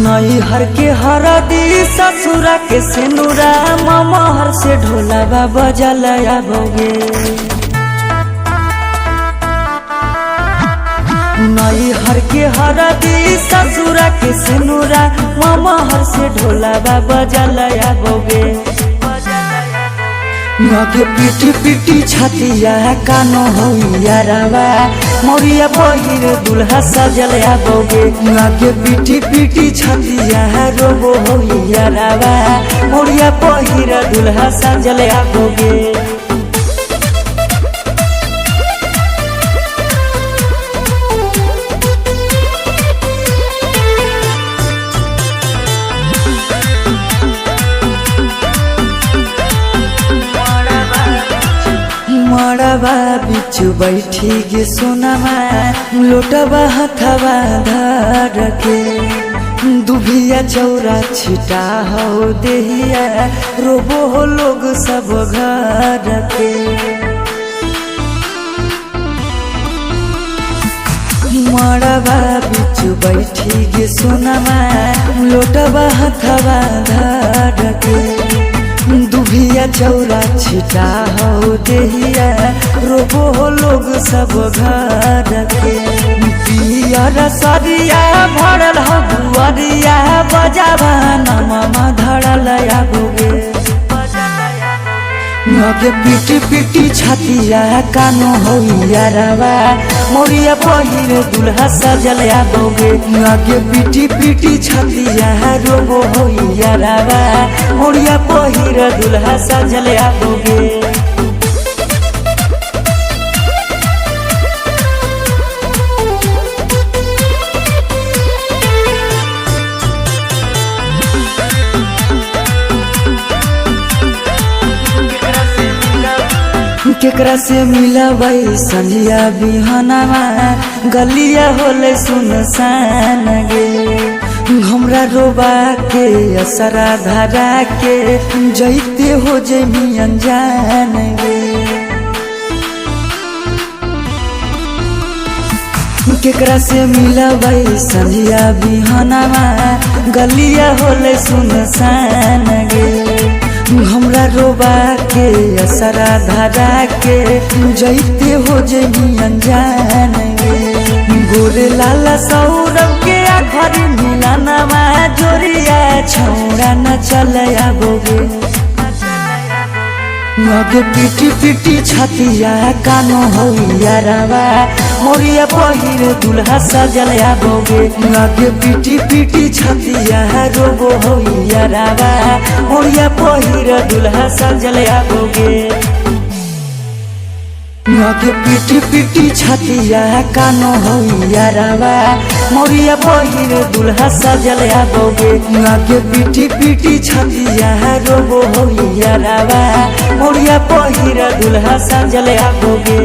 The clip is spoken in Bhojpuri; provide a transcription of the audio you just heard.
नई हर के हरदी ससुरा के सिनुरा मामा हर से ढोलावा बजलया बोगे। नई हर के हरदी ससुरा के सिनुरा मामा हर से ढोलावा बजलया बोगे। नगे पीटी पीटी छतिया कानो होइया रावा मोरिया पहिर दुल्हा सजलया बोगे। नगे पीटी पीटी छतिया रोबो होइया रावा मोरिया पहिर दुल्हा सजलया बोगे। मड़वा बिच बैठी गे सोनामा लोटवा हथवा धर के। दुभिया चौरा छिटा हो देहिया रोबो हो लोग सब घर के। मड़वा बिच बैठी गे सोनामा लोटवा हथवा धर के। दुभिया चौरा छिटा हो देहिया रोबो हो लोग सब घर के। पियर सरिया भरल हो दुआरिया बजावा नममा धरलया बोगे। नगे पीटी पीटी छतिया कानो होइया रावा मोरिया पहिर दुल्हा सजलया बोगे। नगे पीटी पीटी छतिया रोबो होइया रावा मोरिया पहिर दुल्हा सजलया बोगे। केकरा से मिलबै संझिया बिहनामा गलिया होले सुनसान गे। हमरा रोबा के असरा धरा के जैते हो जमी अनजान गे। केकरा से मिलबै संझिया बिहनामा गलिया होले सुनसान गे। हमरा रोबा के असरा धरा के जैते हो जमी अनजान गे। गोरे लाला सौरभ के आखरी मिलनवा जोरिया छौड़ा न चलया बोगे। नगे पीटी पीटी छतिया कानो होइया रावा मोरिया पहिर दुल्हा सजलया बोगे। नगे पीटी पीटी छतिया रोबो होइया रावा मोरिया पहिर दुल्हा सजलया बोगे। नगे पीटी पीटी छतिया कानो होइया रावा मोरिया पहिर दुल्हा सजलया बोगे। नगे पीटी पीटी छतिया रोबो होइया रावा मोरिया पहिर दुल्हा सजलया बोगे।